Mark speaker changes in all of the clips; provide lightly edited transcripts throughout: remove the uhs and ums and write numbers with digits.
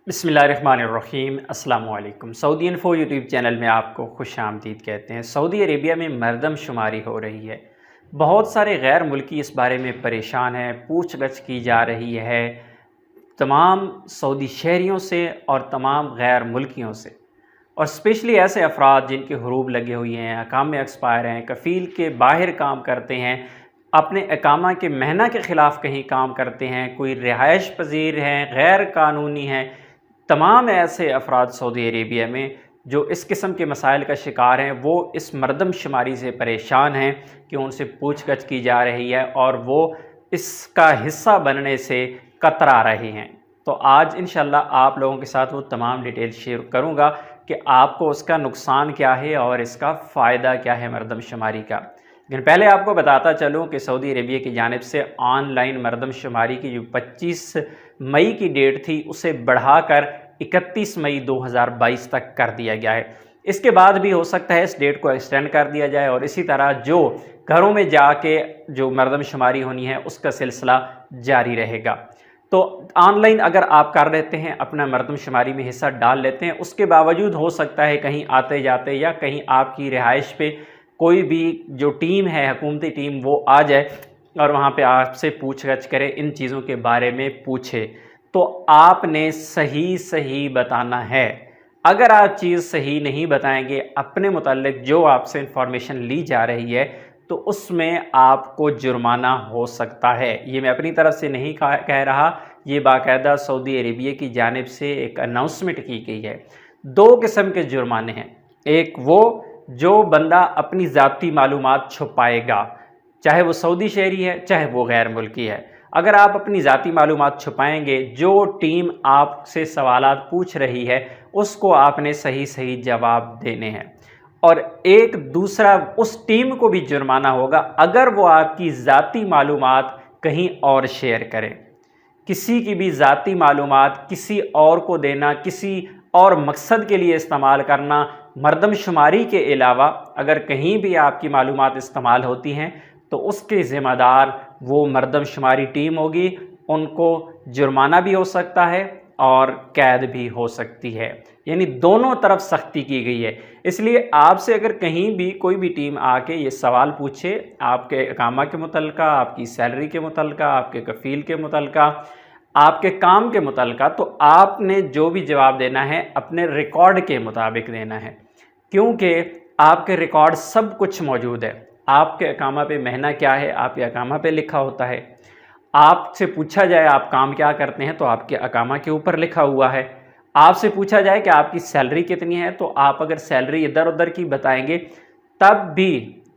Speaker 1: बिस्मिल्लाहिर्रहमानिर्रहीम। अस्सलाम वालेकुम। सऊदी इन्फो यूट्यूब चैनल में आपको खुश आमदीद कहते हैं। सऊदी अरेबिया में मरदमशुमारी हो रही है। बहुत सारे गैर मुल्की इस बारे में परेशान हैं, पूछ गछ की जा रही है तमाम सऊदी शहरियों से और तमाम गैर मुल्कियों से, और स्पेशली ऐसे अफराद जिनके हरूब लगे हुए हैं, अकाम में एक्सपायर हैं, कफ़ील के बाहर काम करते हैं, अपने अकामा के महना के ख़िलाफ़ कहीं काम करते हैं, कोई रिहाइश पजीर हैं, गैर कानूनी हैं। तमाम ऐसे अफराद सऊदी अरेबिया में जो इस किस्म के मसाइल का शिकार हैं, वो इस मरदमशुमारी से परेशान हैं कि उनसे पूछ गछ की जा रही है और वो इसका हिस्सा बनने से कतरा रहे हैं। तो आज इंशाअल्लाह आप लोगों के साथ वो तमाम डिटेल शेयर करूँगा कि आपको उसका नुकसान क्या है और इसका फ़ायदा क्या है मरदमशुमारी का। लेकिन पहले आपको बताता चलूँ कि सऊदी अरेबिया की जानिब से ऑनलाइन मरदमशुमारी की जो 25 मई की डेट थी उसे बढ़ाकर 31 मई 2022 तक कर दिया गया है। इसके बाद भी हो सकता है इस डेट को एक्सटेंड कर दिया जाए और इसी तरह जो घरों में जाके जो मरदमशुमारी होनी है उसका सिलसिला जारी रहेगा। तो ऑनलाइन अगर आप कर लेते हैं, अपना मरदमशुमारी में हिस्सा डाल लेते हैं, उसके बावजूद हो सकता है कहीं आते जाते या कहीं आपकी रिहाइश पे कोई भी जो टीम है, हुकूमती टीम, वो आ जाए और वहाँ पे आपसे पूछ गछ करे, इन चीज़ों के बारे में पूछे। तो आपने सही बताना है। अगर आप चीज़ सही नहीं बताएंगे अपने मुताल्लिक जो आपसे इंफॉर्मेशन ली जा रही है, तो उसमें आपको जुर्माना हो सकता है। ये मैं अपनी तरफ से नहीं कह रहा, ये बाकायदा सऊदी अरेबिया की जानिब से एक अनाउंसमेंट की गई है। 2 किस्म के जुर्माने हैं। एक वो जो बंदा अपनी ज़ाती मालूमात छुपाएगा, चाहे वो सऊदी शहरी है चाहे वो गैर मुल्की है। अगर आप अपनी ज़ाती मालूमात छुपाएंगे, जो टीम आपसे सवालात पूछ रही है उसको आपने सही जवाब देने हैं। और एक दूसरा, उस टीम को भी जुर्माना होगा अगर वो आपकी ज़ाती मालूमात कहीं और शेयर करे। किसी की भी ज़ाती मालूमात किसी और को देना, किसी और मकसद के लिए इस्तेमाल करना, मरदमशुमारी के अलावा अगर कहीं भी आपकी मालूमात इस्तेमाल होती हैं तो उसके ज़िम्मेदार वो मरदमशुमारी टीम होगी। उनको जुर्माना भी हो सकता है और कैद भी हो सकती है, यानी दोनों तरफ सख्ती की गई है। इसलिए आपसे अगर कहीं भी कोई भी टीम आके ये सवाल पूछे आपके इकामा के मुतल्लिका, आपकी सैलरी के मुतल्लिका, आपके कफ़ील के मुतल्लिका, आपके काम के मुतल्लिका, तो आपने जो भी जवाब देना है अपने रिकॉर्ड के मुताबिक देना है, क्योंकि आपके रिकॉर्ड सब कुछ मौजूद है। आपके इकामा पे महीना क्या है, आपके इकामा पे लिखा होता है। आपसे पूछा जाए आप काम क्या करते हैं तो आपके इकामा के ऊपर लिखा हुआ है। आपसे पूछा जाए कि आपकी सैलरी कितनी है तो आप अगर सैलरी इधर उधर की बताएंगे तब भी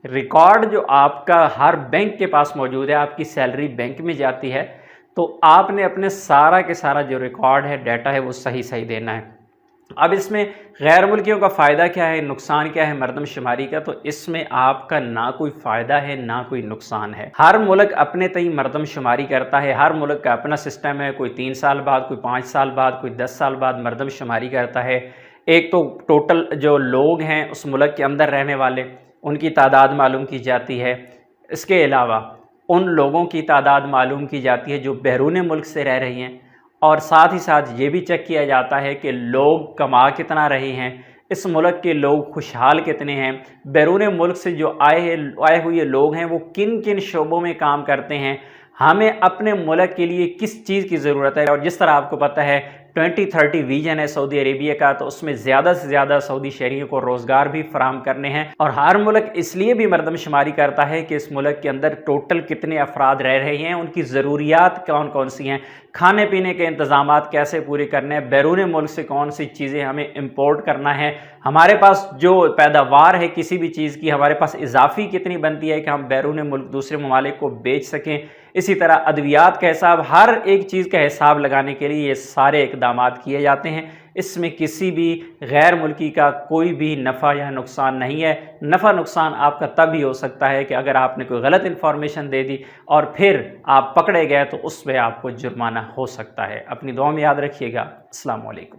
Speaker 1: रिकॉर्ड जो आपका हर बैंक के पास मौजूद है, आपकी सैलरी बैंक में जाती है, तो आपने अपने सारा के सारा जो रिकॉर्ड है, डाटा है, वो सही देना है। अब इसमें गैर मुल्कियों का फ़ायदा क्या है, नुकसान क्या है मरदमशुमारी का? तो इसमें आपका ना कोई फ़ायदा है ना कोई नुकसान है। हर मुल्क अपने तय मरदमशुमारी करता है, हर मुल्क का अपना सिस्टम है। कोई 3 साल बाद, कोई 5 साल बाद, कोई 10 साल बाद मरदमशुमारी करता है। एक तो टोटल जो लोग हैं उस मुल्क के अंदर रहने वाले, उनकी तादाद मालूम की जाती है। इसके अलावा उन लोगों की तादाद मालूम की जाती है जो बैरून मुल्क से रह रही हैं, और साथ ही साथ ये भी चेक किया जाता है कि लोग कमा कितना रहे हैं, इस मुल्क के लोग खुशहाल कितने हैं, बैरून मुल्क से जो आए हुए लोग हैं वो किन किन शोबों में काम करते हैं, हमें अपने मुल्क के लिए किस चीज़ की ज़रूरत है। और जिस तरह आपको पता है 2030 विजन है सऊदी अरेबिया का, तो उसमें ज़्यादा से ज़्यादा सऊदी शहरियों को रोज़गार भी फराहम करने हैं। और हर मुल्क इसलिए भी मरदमशुमारी करता है कि इस मुल्क के अंदर टोटल कितने अफराद रह रहे हैं, उनकी ज़रूरियात कौन कौन सी हैं, खाने पीने के इंतज़ामात कैसे पूरे करने हैं, बैरून मुल्क से कौन सी चीज़ें हमें इम्पोर्ट करना है, हमारे पास जो पैदावार है किसी भी चीज़ की, हमारे पास इजाफी कितनी बनती है कि हम बैरून मुल्क दूसरे ममालिक को बेच सकें। इसी तरह अद्वियात का हिसाब, हर एक चीज़ का हिसाब लगाने के लिए ये सारे इक़दामात किए जाते हैं। इसमें किसी भी गैर मुल्की का कोई भी नफ़ा या नुकसान नहीं है। नफ़ा नुकसान आपका तब ही हो सकता है कि अगर आपने कोई गलत इन्फॉर्मेशन दे दी और फिर आप पकड़े गए तो उस पर आपको जुर्माना हो सकता है। अपनी दुआ में याद रखिएगा। अस्सलाम वालेकुम।